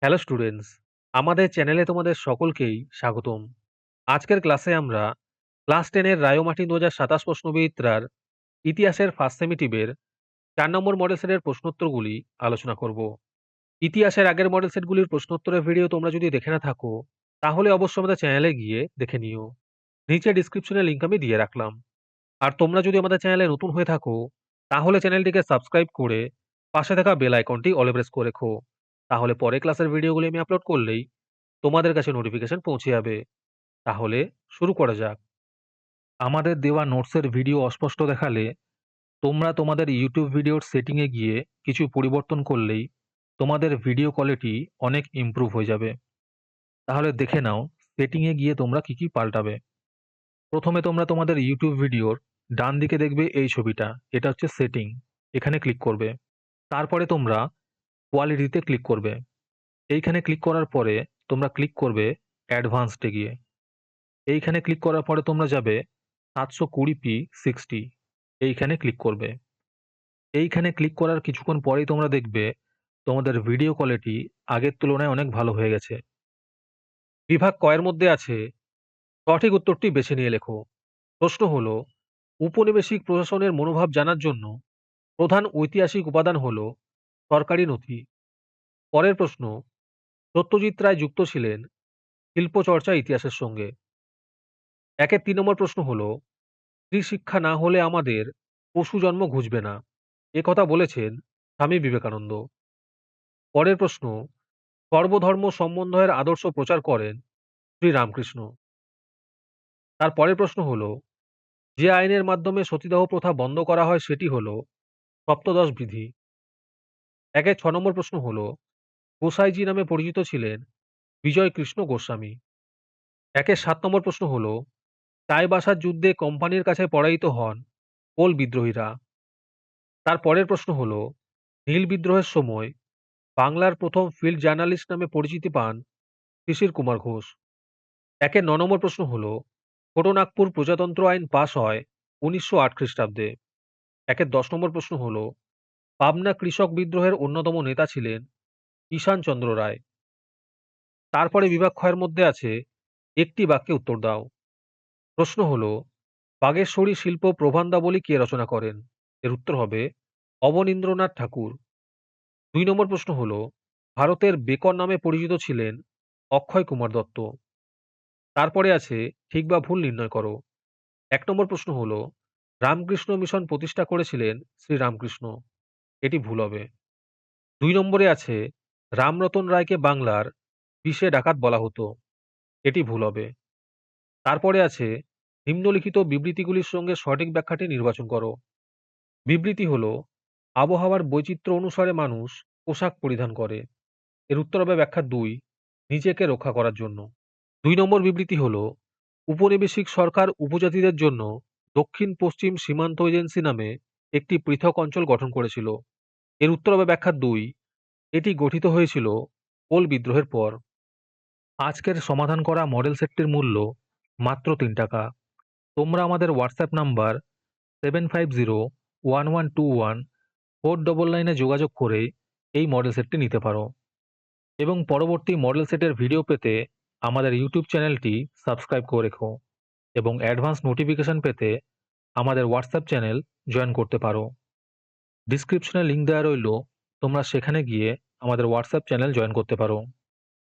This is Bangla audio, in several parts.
হ্যালো স্টুডেন্টস, আমাদের চ্যানেলে তোমাদের সকলকেই স্বাগতম। আজকের ক্লাসে আমরা ক্লাস 10 এর রায়োমার্টিন ২০২৭ প্রশ্নবিচিত্রার ইতিহাসের ফার্স্ট সেমিটিভের ৪ নম্বর মডেল সেটের প্রশ্নোত্তরগুলি আলোচনা করব। ইতিহাসের আগের মডেল সেটগুলির প্রশ্নোত্তরের ভিডিও তোমরা যদি দেখে না থাকো, তাহলে অবশ্যই আমাদের চ্যানেলে গিয়ে দেখে নিও। নিচে ডিসক্রিপশনে লিংক আমি দিয়ে রাখলাম। আর তোমরা যদি আমাদের চ্যানেলে নতুন হয়ে থাকো, তাহলে চ্যানেলটিকে সাবস্ক্রাইব করে পাশে থাকা বেল আইকনটি অলে প্রেস করে রেখো। তাহলে পরে ক্লাসের ভিডিওগুলি আমি আপলোড করলেই তোমাদের কাছে নোটিফিকেশন পৌঁছে যাবে। তাহলে শুরু করা যাক। আমাদের দেওয়া নোটসের ভিডিও অস্পষ্ট দেখালে তোমরা তোমাদের ইউটিউব ভিডিওর সেটিংয়ে গিয়ে কিছু পরিবর্তন করলেই তোমাদের ভিডিও কোয়ালিটি অনেক ইমপ্রুভ হয়ে যাবে। তাহলে দেখে নাও সেটিংয়ে গিয়ে তোমরা কি কি পাল্টাবে। প্রথমে তোমরা তোমাদের ইউটিউব ভিডিওর ডান দিকে দেখবে এই ছবিটা, এটা হচ্ছে সেটিং। এখানে ক্লিক করবে। তারপরে তোমরা কোয়ালিটিতে ক্লিক করবে। এইখানে ক্লিক করার পরে তোমরা ক্লিক করবে অ্যাডভান্সডে গিয়ে। এইখানে ক্লিক করার পরে তোমরা যাবে 720p 60, এইখানে ক্লিক করবে। এইখানে ক্লিক করার কিছুক্ষণ পরেই তোমরা দেখবে তোমাদের ভিডিও কোয়ালিটি আগের তুলনায় অনেক ভালো হয়ে গেছে। বিভাগ ক এর মধ্যে আছে সঠিক উত্তরটি বেছে নিয়ে লেখো। প্রশ্ন হলো, উপনিবেশিক প্রশাসনের মনোভাব জানার জন্য প্রধান ঐতিহাসিক উপাদান হলো সরকারি নথি। পরের প্রশ্ন, সত্যজিৎ রায় যুক্ত ছিলেন শিল্প চর্চা ইতিহাসের সঙ্গে। একের ৩ নম্বর প্রশ্ন হলো, স্ত্রী শিক্ষা না হলে আমাদের পশু জন্ম ঘুচবে না, এ কথা বলেছেন স্বামী বিবেকানন্দ। পরের প্রশ্ন, সর্বধর্ম সম্বন্ধের আদর্শ প্রচার করেন শ্রীরামকৃষ্ণ। তার পরের প্রশ্ন হলো, যে আইনের মাধ্যমে সতীদাহ প্রথা বন্ধ করা হয় সেটি হলো সপ্তদশ বিধি। একের ৬ নম্বর প্রশ্ন হলো, গোসাইজি নামে পরিচিত ছিলেন বিজয় কৃষ্ণ গোস্বামী। একের ৭ নম্বর প্রশ্ন হলো, চাইবাসার যুদ্ধে কোম্পানির কাছে পরাজিত হন কোল বিদ্রোহীরা। তার পরের প্রশ্ন হলো, নীল বিদ্রোহের সময় বাংলার প্রথম ফিল্ড জার্নালিস্ট নামে পরিচিতি পান শিশির কুমার ঘোষ। একের ৯ নম্বর প্রশ্ন হলো, ছোটনাগপুর প্রজাতন্ত্র আইন পাস হয় ১৯০৮ খ্রিস্টাব্দে। একের ১০ নম্বর প্রশ্ন হলো, পাবনা কৃষক বিদ্রোহের অন্যতম নেতা ছিলেন ঈশান চন্দ্র রায়। তারপরে বিভাগ খ এর মধ্যে আছে একটি বাক্যে উত্তর দাও। প্রশ্ন হলো, বাগেশ্বরী শিল্প প্রবন্ধাবলী কে রচনা করেন? এর উত্তর হবে অবনীন্দ্রনাথ ঠাকুর। ২ নম্বর প্রশ্ন হলো, ভারতের বেকন নামে পরিচিত ছিলেন অক্ষয় কুমার দত্ত। তারপরে আছে ঠিক বা ভুল নির্ণয় করো। ১ নম্বর প্রশ্ন হলো, রামকৃষ্ণ মিশন প্রতিষ্ঠা করেছিলেন শ্রীরামকৃষ্ণ। এটি ভুল হবে। ২ নম্বরে আছে রামরতন রায়কে বাংলার বিশে ডাকাত বলা হতো। এটি ভুল হবে। তারপরে আছে নিম্নলিখিত বিবৃতিগুলির সঙ্গে সঠিক ব্যাখ্যাটি নির্বাচন করো। বিবৃতি হলো, আবহাওয়ার বৈচিত্র্য অনুসারে মানুষ পোশাক পরিধান করে। এর উত্তর হবে ব্যাখ্যা ২, নিজেকে রক্ষা করার জন্য। ২ নম্বর বিবৃতি হলো, উপনিবেশিক সরকার উপজাতিদের জন্য দক্ষিণ পশ্চিম সীমান্ত এজেন্সি নামে একটি পৃথক অঞ্চল গঠন করেছিল। এর উত্তর হবে ব্যাখ্যা ২, এটি গঠিত হয়েছিল কোল বিদ্রোহের পর। আজকের সমাধান করা মডেল সেটটির মূল্য মাত্র ৩ টাকা। তোমরা আমাদের হোয়াটসঅ্যাপ নাম্বার 7501121499 যোগাযোগ করে এই মডেল সেটটি নিতে পারো এবং পরবর্তী মডেল সেটের ভিডিও পেতে আমাদের ইউটিউব চ্যানেলটি সাবস্ক্রাইব করে রেখো এবং অ্যাডভান্স নোটিফিকেশন পেতে আমাদের হোয়াটসঅ্যাপ চ্যানেল জয়েন করতে পারো। ডিসক্রিপশনে লিংক দেওয়া রইল, তোমরা সেখানে গিয়ে আমাদের হোয়াটসঅ্যাপ চ্যানেল জয়েন করতে পারো।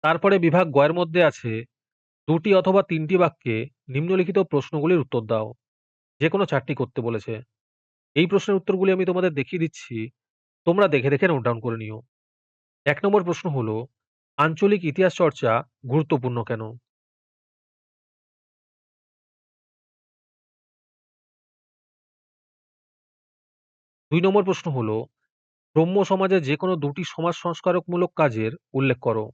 তারপরে বিভাগ গ এর মধ্যে আছে ২টি অথবা ৩টি বাক্যে নিম্নলিখিত প্রশ্নগুলির উত্তর দাও। যে কোনো ৪টি করতে বলেছে। এই প্রশ্নের উত্তরগুলি আমি তোমাদের দেখিয়ে দিচ্ছি, তোমরা দেখে দেখে নোট ডাউন করে নিও। ১ নম্বর প্রশ্ন হলো, আঞ্চলিক ইতিহাস চর্চা গুরুত্বপূর্ণ কেন? ২ নম্বর প্রশ্ন হলো, ব্রহ্ম সমাজে যে কোনো ২টি সমাজ সংস্কারকমূলক কাজের উল্লেখ করো।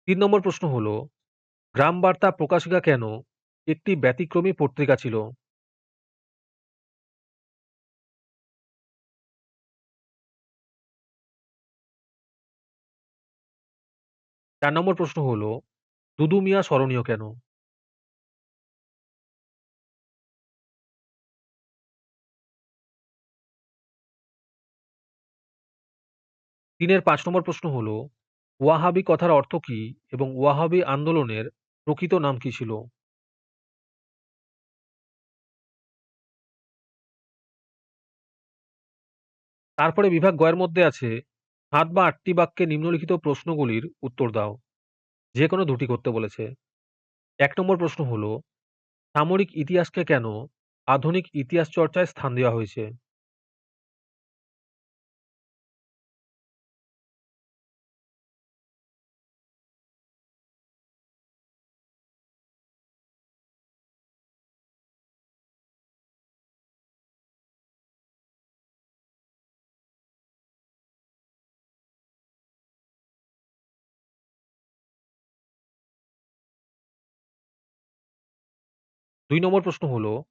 ৩ নম্বর প্রশ্ন হলো, গ্রাম বার্তা প্রকাশিকা কেন একটি ব্যতিক্রমী পত্রিকা ছিল? ৪ নম্বর প্রশ্ন হলো, দুদু মিয়া স্মরণীয় কেন? 3 এর 5 নম্বর প্রশ্ন হলো, ওয়াহাবি কথার অর্থ কী এবং ওয়াহাবি আন্দোলনের প্রকৃত নাম কী ছিল? তারপরে বিভাগ গ এর মধ্যে আছে ৭ বা ৮ টি বাক্যে নিম্নলিখিত প্রশ্নগুলির উত্তর দাও। যেকোনো ২ টি করতে বলেছে। ১ নম্বর প্রশ্ন হলো, সামরিক ইতিহাসকে কেন আধুনিক ইতিহাস চর্চায় স্থান দেওয়া হয়েছে? দুই নম্বর প্রশ্ন হলো,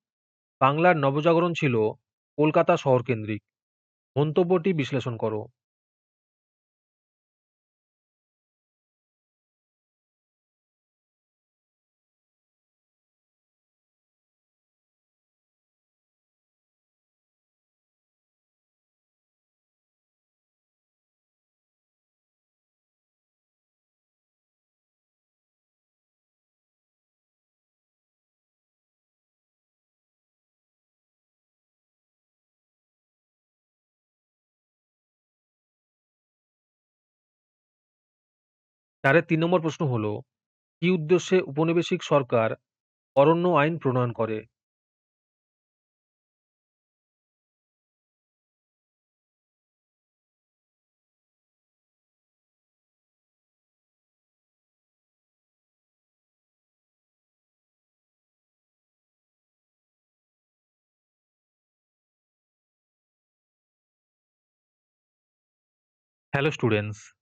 বাংলার নবজাগরণ ছিল কলকাতা শহরকেন্দ্রিক। মন্তব্যটি বিশ্লেষণ করো। চারের ৩ নম্বর প্রশ্ন হলো, কি উদ্দেশ্যে উপনিবেশিক সরকার অরণ্য আইন প্রণয়ন করে? হ্যালো স্টুডেন্টস,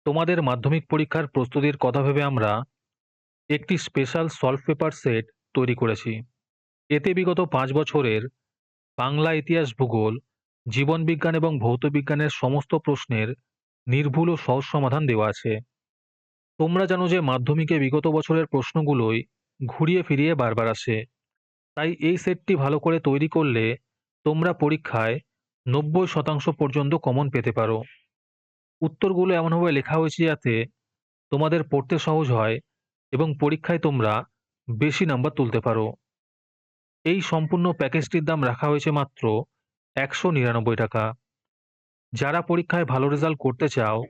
তোমাদের মাধ্যমিক পরীক্ষার প্রস্তুতির কথা ভেবে আমরা একটি স্পেশাল সলভ পেপার সেট তৈরি করেছি। এতে বিগত ৫ বছরের বাংলা ইতিহাস, ভূগোল, জীবনবিজ্ঞান এবং ভৌতবিজ্ঞানের সমস্ত প্রশ্নের নির্ভুল ও সহজ সমাধান দেওয়া আছে। তোমরা জানো যে মাধ্যমিকে বিগত বছরের প্রশ্নগুলোই ঘুরিয়ে ফিরিয়ে বারবার আসে। তাই এই সেটটি ভালো করে তৈরি করলে তোমরা পরীক্ষায় ৯০% পর্যন্ত কমন পেতে পারো। উত্তরগুলো এমনভাবে লেখা হয়েছে যাতে তোমাদের পড়তে সহজ হয় এবং পরীক্ষায় তোমরা বেশি নাম্বার তুলতে পারো। এই সম্পূর্ণ প্যাকেজটির দাম রাখা হয়েছে মাত্র ১৯৯ টাকা। যারা পরীক্ষায় ভালো রেজাল্ট করতে চাও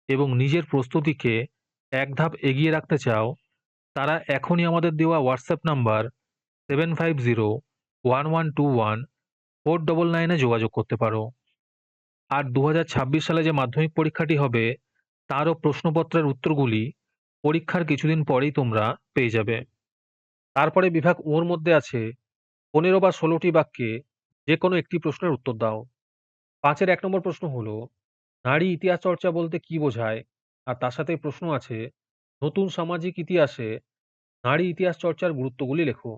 এবং নিজের প্রস্তুতিকে এক ধাপ এগিয়ে রাখতে চাও, তারা এখনই আমাদের দেওয়া হোয়াটসঅ্যাপ নাম্বার 7501121499 এ যোগাযোগ করতে পারো। আর ২০২৬ সালে যে মাধ্যমিক পরীক্ষাটি হবে তারও প্রশ্নপত্রের উত্তরগুলি পরীক্ষার কিছুদিন পরেই তোমরা পেয়ে যাবে। তারপরে বিভাগ ওর মধ্যে আছে ১৫ বা ১৬টি বাক্যে যে কোনো একটি প্রশ্নের উত্তর দাও। ৫-এর ১ নম্বর প্রশ্ন হলো, নারী ইতিহাস চর্চা বলতে কি বোঝায়? আর তার সাথেই প্রশ্ন আছে, নতুন সামাজিক ইতিহাসে নারী ইতিহাস চর্চার গুরুত্বগুলি লেখো।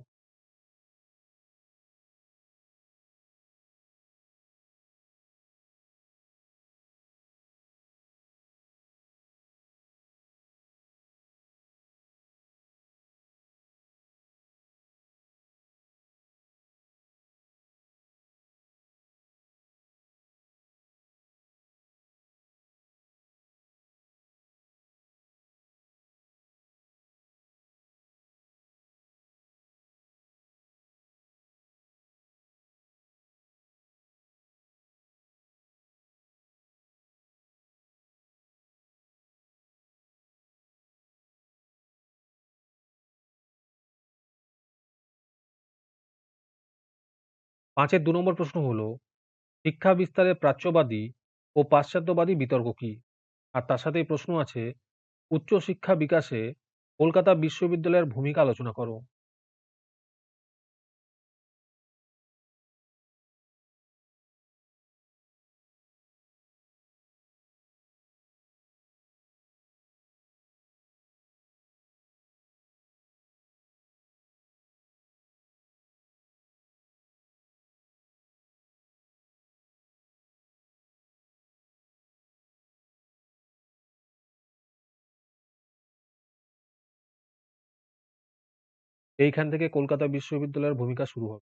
৫-এর ২ নম্বর প্রশ্ন হলো, শিক্ষা বিস্তারে প্রাচ্যবাদী ও পাশ্চাত্যবাদী বিতর্ক কি? আর তার সাথেই প্রশ্ন আছে, উচ্চশিক্ষা বিকাশে কলকাতা বিশ্ববিদ্যালয়ের ভূমিকা আলোচনা করো। এইখান থেকে কলকাতা বিশ্ববিদ্যালয়ের ভূমিকা শুরু হবে।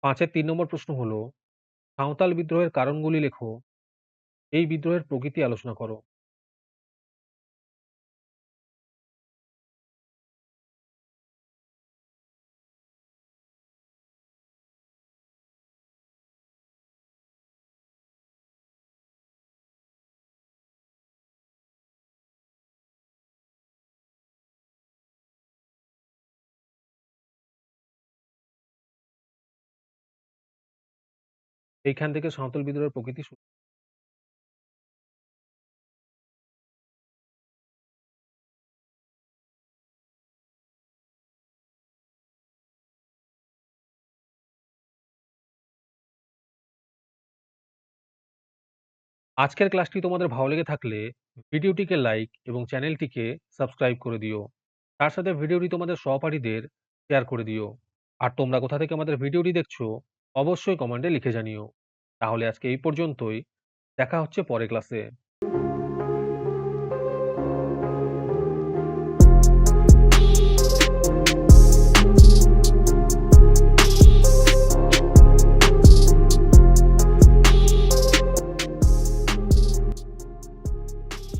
৫ এর ৩ নম্বর প্রশ্ন হলো, সাঁওতাল বিদ্রোহের কারণগুলি লেখো। এই বিদ্রোহের প্রকৃতি আলোচনা করো। এইখান থেকে সাঁওতাল বিদ্রোহের প্রকৃতি আজকের ক্লাসটি তোমাদের ভালো লেগে থাকলে ভিডিওটিকে লাইক এবং চ্যানেলটিকে সাবস্ক্রাইব করে দিও। তার সাথে ভিডিওটি তোমাদের সহপাঠীদের শেয়ার করে দিও। আর তোমরা কোথা থেকে আমাদের ভিডিওটি দেখছো অবশ্যই কমেন্টে লিখে জানিও। তাহলে আজকে এই পর্যন্তই। দেখা হচ্ছে পরের ক্লাসে।